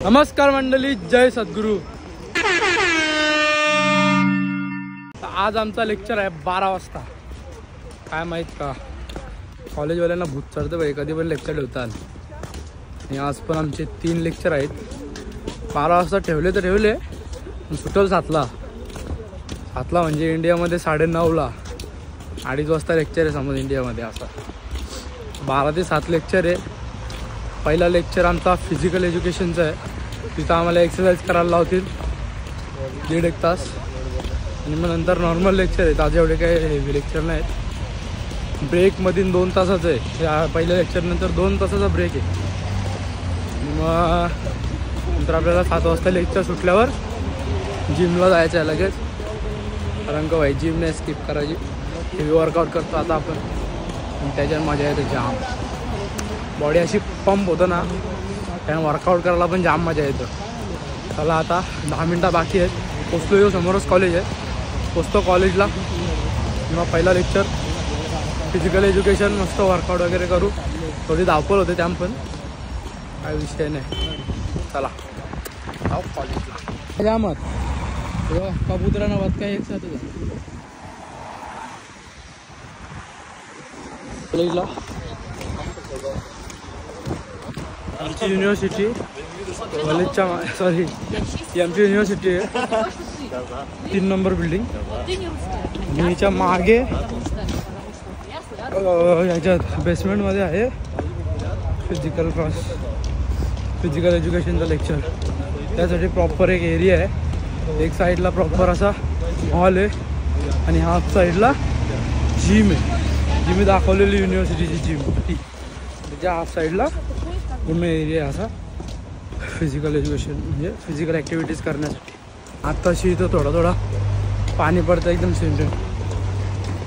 नमस्कार मंडळी, जय सद्गुरू। आज आमचा लेक्चर आहे 12 वाजता। काय माहित का कॉलेजवाल्यांना भूत चढतं भाई, कधी पण लेक्चर ठेवतात। आणि आज पण आमचे 3 लेक्चर आहेत। 12 वाजता ठेवले तर ठेवले, सुटल 7ला म्हणजे इंडियामध्ये 9:30ला 2:30 वाजता लेक्चर आहे समज इंडियामध्ये। असा 12 ते 7 लेक्चर आहे। पहिला लेक्चर आमचा फिजिकल एज्युकेशनचा आहे। तिथं आम्हाला एक्सरसाइज करायला लावतील 1.5 तास आणि मग नंतर नॉर्मल लेक्चर आहे। आज एवढे काही हेवी लेक्चर नाहीत। ब्रेकमधून 2 तासाचं आहे। या पहिल्या लेक्चरनंतर 2 तासाचा ब्रेक आहे। मग नंतर आपल्याला 7 वाजता लेक्चर सुटल्यावर जिमला जायचं आहे लगेच, कारण का भाई जिम नाही स्किप करायची। हेवी वर्कआउट करतो आता आपण आणि त्याच्यात मजा येते जाम। बॉडी अशी पंप होतं ना, त्यामुळे वर्कआउट करायला पण जाम मजा येतं। चला आता 10 मिनटं बाकी आहेत, पोचलो येऊ। समोरच कॉलेज आहे, पोचतो कॉलेजला। किंवा पहिला लेक्चर फिजिकल एज्युकेशन, मस्त वर्कआउट वगैरे करू। थोडी धावपळ होते त्याम, पण काय विषय नाही। चला जाऊ कॉलेजला। जामत कबूतरांना बात काय एक साथ कॉलेजला। आमची युनिव्हर्सिटी कॉलेजच्या सॉरी ही आमची युनिव्हर्सिटी आहे। 3 नंबर बिल्डिंग आणि हिच्या मागे याच्यात बेसमेंटमध्ये आहे फिजिकल एज्युकेशनचा लेक्चर। त्यासाठी प्रॉपर एक एरिया आहे। एक साईडला प्रॉपर असा हॉल आहे आणि हाफ साईडला जिम आहे। जी मी दाखवलेली युनिव्हर्सिटीची जिम, त्याच्या हाफ साईडला पूर्ण एरिया असा फिजिकल एज्युकेशन म्हणजे फिजिकल ॲक्टिव्हिटीज करण्यासाठी। आत्ताशी इथं थोडा पाणी पडतं एकदम सेंटर,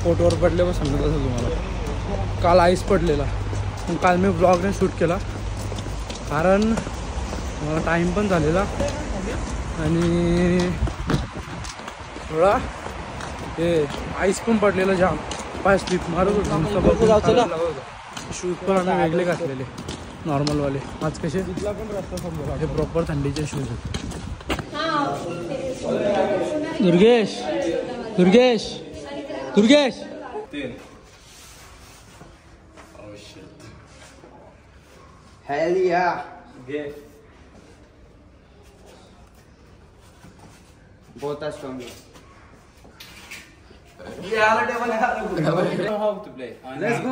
पोटवर पडले मग समजत असेल तुम्हाला। काल आईस पडलेला, मग काल मी ब्लॉगने शूट केला कारण मला टाईम पण झालेला आणि थोडा हे आईस पण पडलेलं जाम। पाय स्लिप मारत होतं, शूज पण आम्ही वेगळे घातलेले नॉर्मलवाले। आज कसे हे प्रॉपर थंडीचे शूज आहेत। Durgesh Durgesh Durgesh Hell yeah. Both are strong. Yeah, how to play? Let's go.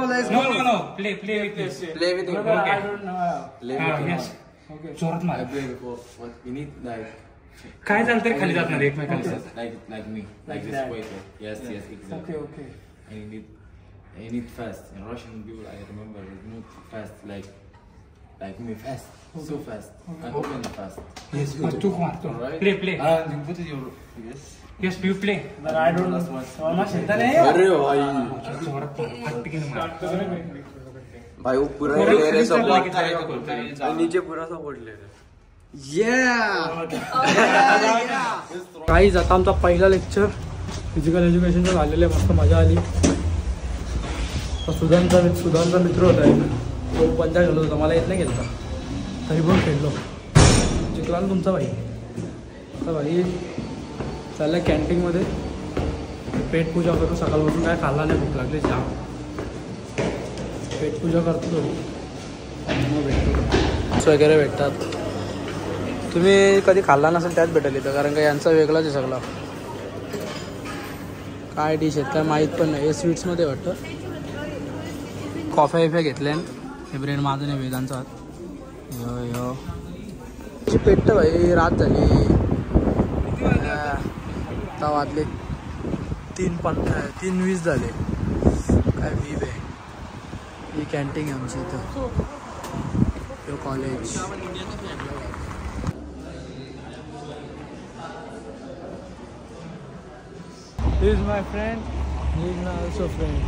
No. Play with this. Play with it. Okay. I don't know. Play with it. Yes. Okay. जोरात मार. I play before. What we need like. काय झालं तर खाली जात नाही एकमेकांना. Like me. Like this way. Yes, exactly. Okay. And you need fast. In Russian people, I remember, you need fast. Like me fast. So fast. And open fast. Yes. तू मारतो. Right? Play. And you put it your Yes, you play. But I don't know. अरे भाई जोरात फटके मार. भाई वो पूरा area support था नीचे पूरा सपोर्ट ले रहे। गाईज आता आमचा पहिला लेक्चर फिजिकल एज्युकेशनचा झालेलं आहे। मस्त मजा आली। सुधांचा मित्र होता एक, तो पंचा खेळत होता, मला येत नाही खेळता, तरी पण खेळलो। जिंकला ना तुमचा भाई। आता भाई चाललं कॅन्टीनमध्ये पेटपूजा करू। सकाळपासून काय खाल्ला नाही, भूक लागली जाम। पेटपूजा करतो थोडी, मग भेटतो वगैरे भेटतात। तुम्ही कधी खाल्ला नसेल त्याच भेटेल इथं, कारण का यांचा वेगळाच आहे सगळा। काय डिश आहेत काय माहीत पण नाही। हे स्वीट्समध्ये वाटतं। कॉफी घेतल्या, हे ब्रेड माझं नाही वेदांचा हात। यो पेटतं भाई, रात झाली। आता वाजले 3:20 झाले। काय व्हीव आहे। ही कॅन्टीन आहे आमची इथं, यो college. He is my friend. He is my also friend.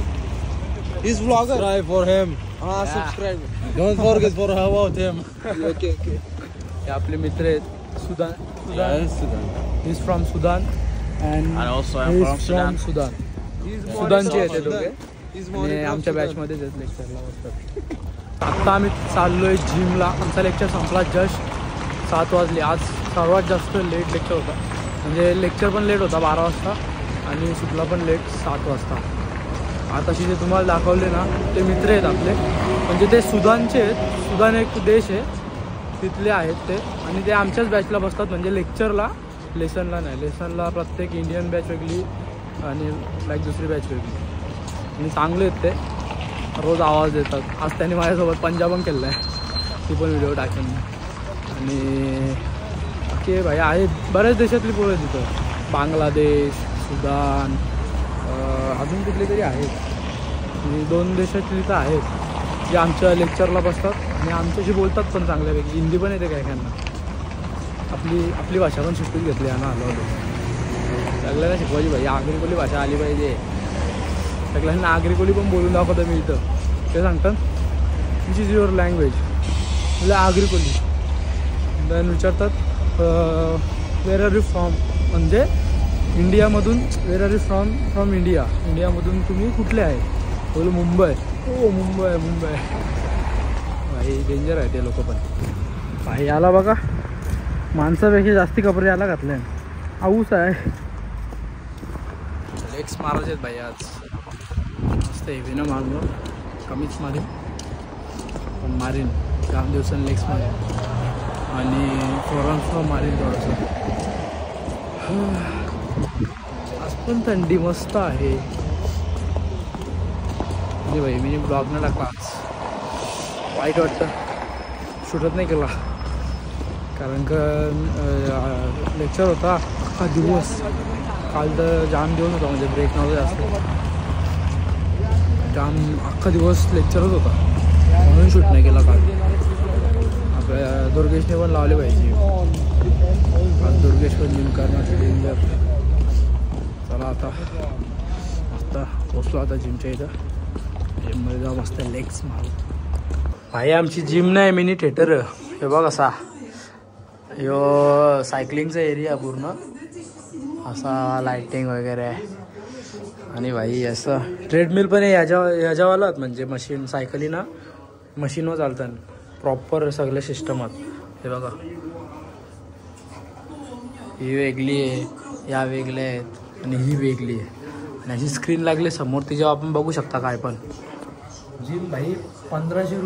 He's vlogger. Subscribe for him. Subscribe. Don't forget for about him. Okay. हे आपले मित्र आहेत Sudan. Sudan. He is from Sudan and also he is from Sudan. सुदानचे आहेत ते दोघे आणि आमच्या बॅचमध्येच आहेत लेक्चरला बसतात। आत्ता आम्ही चाललोय जिमला। आमचा लेक्चर संपला जस्ट 7 वाजले. आज सर्वात जास्त लेट लेक्चर होता, म्हणजे लेक्चर पण लेट होता 12 वाजता आणि सुटला पण लेट 7 वाजता. आताशी जे तुम्हाला दाखवले ना ते मित्र आहेत आपले, म्हणजे ते सुदानचे आहेत. सुदान एक देश आहे, तिथले आहेत ते, आणि ते आमच्याच बॅचला बसतात, म्हणजे लेक्चरला, लेसनला नाही. लेसनला प्रत्येक इंडियन बॅच वेगळी आणि लाईक दुसरी बॅच वेगळी, आणि चांगले आहेत ते, रोज आवाज देतात. आज त्यांनी माझ्यासोबत पंजाबन केलं आहे, ती पण व्हिडिओ टाकेन. आणि बाकी भाई आहेत बऱ्याच देशातली पोरं तिथं, बांगलादेश, सुदान, अजून कुठले तरी आहेत, आणि 2 देशातली तर आहेत जे आमच्या लेक्चरला बसतात आणि आमच्याशी बोलतात पण चांगल्यापैकी. हिंदी पण येते काय त्यांना, आपली भाषा पण शिकून घेतली आहे ना. आलो होतो सगळ्यांना शिकवायची भाई, आगरी कोली भाषा आली पाहिजे सगळ्यांना. आगरी कोली पण बोलून दाखवतं मी इथं. ते सांगतात विच इज युअर लँग्वेज, म्हणजे आगरी कोली. देन विचारतात वेर आर यू फ्रॉम, म्हणजे इंडियामधून. वेर आर यू फ्रॉम इंडिया, इंडियामधून तुम्ही कुठले आहे. बोलू मुंबई. हो मुंबई. भाई डेंजर आहे ते लोक पण. भाई याला बघा, माणसापेक्षा जास्ती कपडे याला घातले, आऊस आहे. लेग्स मारायचे आहेत भाई आज, मस्त हेवीनं मारलो, कमीच मारीन पण मारीन. 4 दिवसांनी लेग्स मारेन आणि फोरन मारीन थोडंसं. आज पण थंडी मस्त आहे. म्हणजे भाई मी ब्लॉग नाही टाकला आज, वाईट वाटतं, शूटच नाही केला, कारण का लेक्चर होता अख्खा दिवस. काल तर जाम दिवस होता, म्हणजे ब्रेक नव्हता जास्त, जाम अख्खा दिवस लेक्चरच होता, म्हणून शूट नाही केला काल. आपल्या दुर्गेशने पण लावले पाहिजे, आज दुर्गेश पण जिम करण्यासाठी डेंजर. चला आता पोचलो आता जिमच्या इथं. जिममध्ये जाऊ मस्त लेग्स मारू. भाई आमची जिम नाही, मिनी थिएटर. हे बघ असा यो सायकलिंगचा एरिया पूर्ण, असा लाईटिंग वगैरे आहे. आणि भाई असं ट्रेडमिल पण आहे याच्यावालाच, म्हणजे मशीन सायकली ना मशीनवर चालतात प्रॉपर सगळ्या सिस्टमात. हे बघा ही वेगळी आहे, या वेगळ्या आहेत आणि ही वेगळी आहे, आणि अशी स्क्रीन लागली समोर, तिच्यावर आपण बघू शकता काय पण. जिम भाई 1500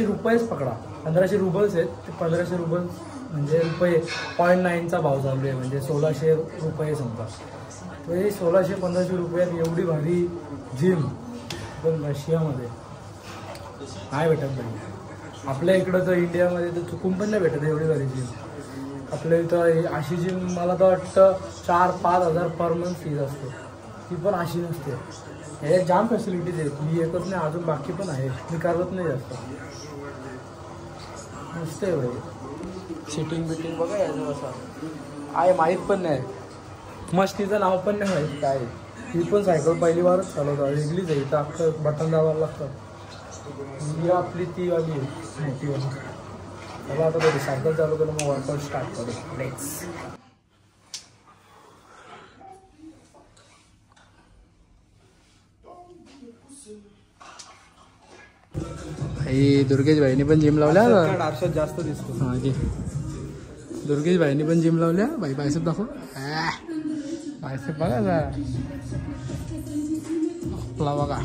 रुपयेच पकडा, 1500 रुबल्स आहेत ते. 1500 रुबल म्हणजे रुपये 0.9चा भाव चालू आहे, म्हणजे 1600 रुपये समजा. तर हे 1600-1500 रुपयात एवढी भारी जिम पण रशियामध्ये नाही भेटत भाई. आपल्या इकडं तर इंडियामध्ये तर चुकून पण नाही भेटत एवढी भारी जिम. आपल्या इथं अशी जिम मला तर वाटतं 4-5 हजार पर मंथ फीज असते, ती पण अशी नसते. हे जाम फॅसिलिटीज आहेत, मी एकच नाही अजून बाकी पण आहे, मी करत नाही जास्त. मस्त आहे भाई, सिटिंग बिटिंग बघा याचं असं आहे, माहीत पण नाही, मस्तीचं नाव पण नाही माहीत काय. ही पण सायकल पहिली बारच चालवता, वेगळीच आहे, इथं अख्खं बटन दाबायला लागतं. ही आपली ती वाली आहे मोठीवाली. चला आता कधी सायकल चालवतो मग वर्कआउट स्टार्ट करू. लेट्स. भाई दुर्गेश भाईने पण जिम लावल्या, जास्त दिसतो. हां जी, दुर्गेश भाईने पण जिम लावल्या. भाई बायसेप दाखव, बायसेप बघा आपला बघा.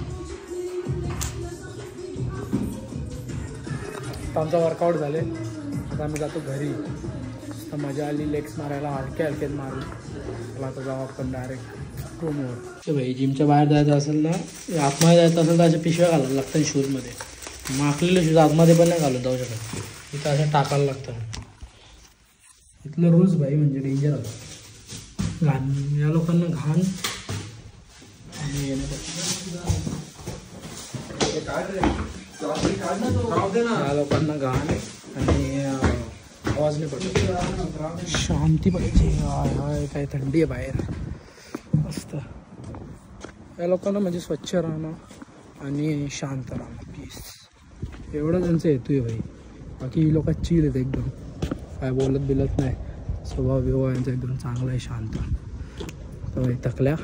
आमचा वर्कआउट झाले, आता आम्ही जातो घरी. तर मजा आली लेग्स मारायला, हलके मारू. मला आता जाऊ आपण डायरेक्ट रूमवर. भाई जिमच्या बाहेर जायचं असेल ना, आतमध्ये जायचं असेल तर अशा पिशव्या घालायला लागतात शूजमध्ये. मग आपल्याला शूज आतमध्ये पण नाही घालून जाऊ शकत, इथं असं टाकायला लागतं. इथलं रूल्स भाई म्हणजे डेंजर होतं. घाण या लोकांना घाण आणि या लोकांना घाण आणि आवाज नाही पडत, शांती पाहिजे. हाय काय थंडी आहे बाहेर, मस्त. या लोकांना म्हणजे स्वच्छ राहणं आणि शांत राहणं, पीस, एवढं त्यांचं हेतू आहे भाई. बाकी ही लोक चिल आहेत एकदम, काय बोलत नाही, स्वभाव बिभाव यांचा एकदम चांगला आहे, शांत. तर भाई थकल्या,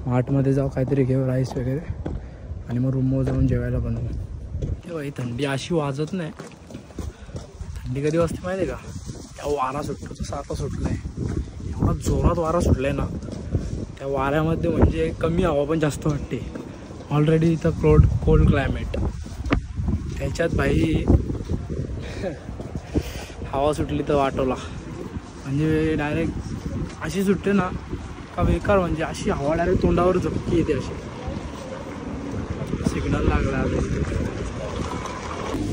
मार्टमध्ये जाऊ काहीतरी घेऊ राईस वगैरे, आणि मग रूमवर जाऊन जेवायला बनवू. हे भाई थंडी अशी वाजत नाही, थंडी कधी वाजते माहिती आहे का? त्या वारा सुटतो तसं आता सुटलाय, एवढा जोरात वारा सुटलाय ना, त्या वाऱ्यामध्ये म्हणजे कमी हवा पण जास्त वाटते. ऑलरेडी इथं कोल्ड क्लायमेट, त्याच्यात भाई हवा सुटली तर वाटवला म्हणजे डायरेक्ट अशी सुटते ना का बेकार, म्हणजे अशी हवा डायरेक्ट तोंडावर झपकी येते. अशी सिग्नल लागला.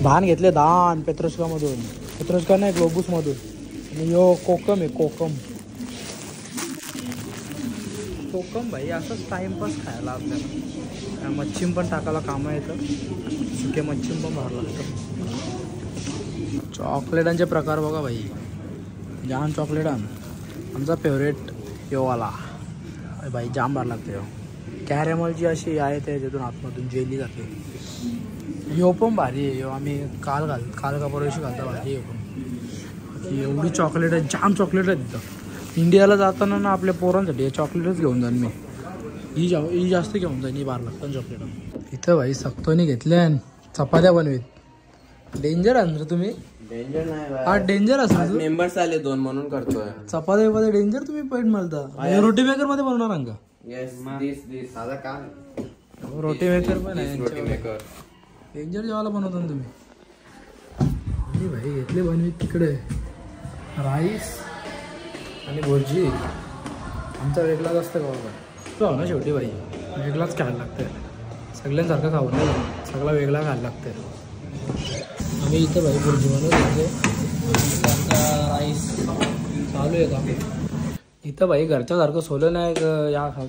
धान घेतले, धान पेट्रोस्कामधून, पेट्रोस्का नाही ग्लोबूसमधून. आणि यो कोकम आहे, कोकम भाई असंच टाइमपास खायला आपल्याला. मच्छीम पण टाकायला कामं येतं, सुके मच्छीम पण भरावं लागतं. चॉकलेटांचे प्रकार बघा भाई, जाम चॉकलेट आमचा फेवरेट योवाला भाई, जाम भर लागते. यो कॅरेमलची अशी आहे त्याच्यातून आतमधून जेली जाते. यो पण भारी आहे. यो आम्ही काल का परवाशी घालता, भारी आहे पण. एवढी चॉकलेट आहे, जाम चॉकलेट आहे तिथं. इंडियाला जाताना ना आपल्या पोरांसाठी हे चॉकलेटच घेऊन जाईन मी. ही जास्त घेऊन जाईन, ही बार लागतं चॉकलेट. इथं भाई सक्तोनी घेतल्या चपात्या बनवीत. डेंजर आहे ना तुम्ही? डेंजर नाही हा डेंजर असं मेंबर्स आले 2 म्हणून करतोय. चपात्या डेंजर तुम्ही पेट मळता. रोटी मेकर मध्ये बनवणार का? येस, दिस साधा काम. रोटी मेकर पण आहे, रोटी मेकर डेंजर जेवायला बनवतो ना तुम्ही. भाई घेतले बनवीत तिकडे राईस आणि भुर्जी. आमचा वेगळाच असतं का बाबा, तो ना शेवटी भाई वेगळाच खायला लागतं. सगळ्यांसारखं खाऊ नाही, सगळा वेगळा खायला लागतं. आम्ही इथं भाई भुर्जी बनवतो, राईस चालू आहे का इथं भाई. घरच्यासारखं सोलं नाही या खाव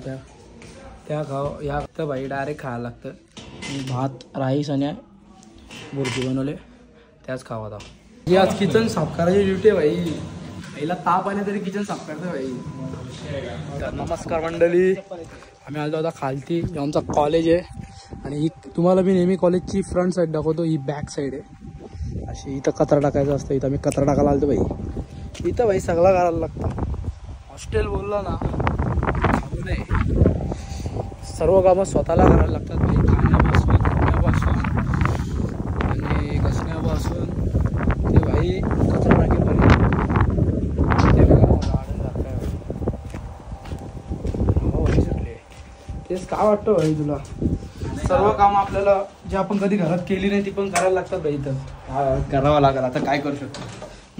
त्या खाव, या तर भाई डायरेक्ट खायला लागतं. भात, राईस आणि भुर्जी बनवले त्याच खावा आता. ही आज किचन साफ करायची ड्युटी आहे भाई. पहिला ताप आले तरी किचन साफ करतो भाई. तर नमस्कार मंडळी, आम्ही आलो आता खालती. आमचा कॉलेज आहे आणि ही तुम्हाला मी नेहमी कॉलेजची फ्रंट साईड दाखवतो, ही बॅक साईड आहे अशी. इथं कचरा टाकायचा असतं, इथं आम्ही कचरा टाकायला आलो भाई. इथं भाई सगळं करायला लागतं. हॉस्टेल बोललं ना खाऊ नये, सर्व कामं स्वतःला करायला लागतात भाई. खाण्यापासून आणि घसण्यापासून ते भाई कचरा टाकेपर्यंत ते गार्डन लागतं. हो सुटले तेच काय वाटतं भाई तुला? सर्व काम आपल्याला जे आपण कधी घरात केली नाही ती पण करायला लागतात भाई. इथं करावं लागेल. आता काय करू शकतो?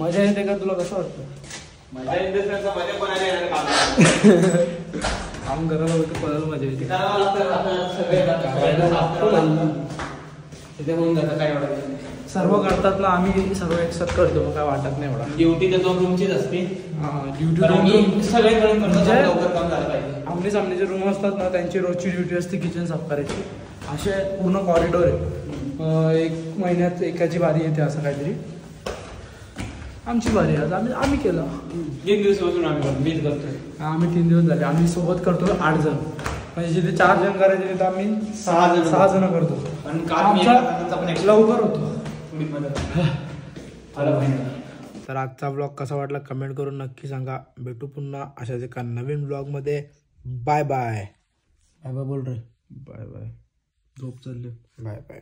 मजा येते का तुला? कसं वाटतं? मजा येते, काम करायला होतं, पळायला मजा येते. सर्व करतात ना, आम्ही सर्व एक्सेप्ट करतो, मग काय वाटत नाही एवढा. ड्युटी तर 2 रूमचीच असते. ड्युटी 2 रूम सगळे लवकर काम झालं पाहिजे. आमने सामने जे रूम असतात ना त्यांची रोजची ड्युटी असते किचन साफ करायची. असे पूर्ण कॉरिडोर आहे. 1 महिन्यात एकाची बारी येते असं काहीतरी. आमची बारी आज आम्ही केलं. 3 दिवसापासून मीच करतोय. आम्ही 3 दिवस झाले. आम्ही सोबत करतो 8 जण, म्हणजे जिथे 4 जण करायचे तिथे आम्ही 6 जण करतो. आणि लवकर होतो. तर आजचा ब्लॉग कसा वाटला कमेंट करून नक्की सांगा. भेटू पुन्हा अशाच एका नवीन ब्लॉगमध्ये. Bye bye. बाय बाय बोल रे. Bye bye. झोप चालले. Bye bye.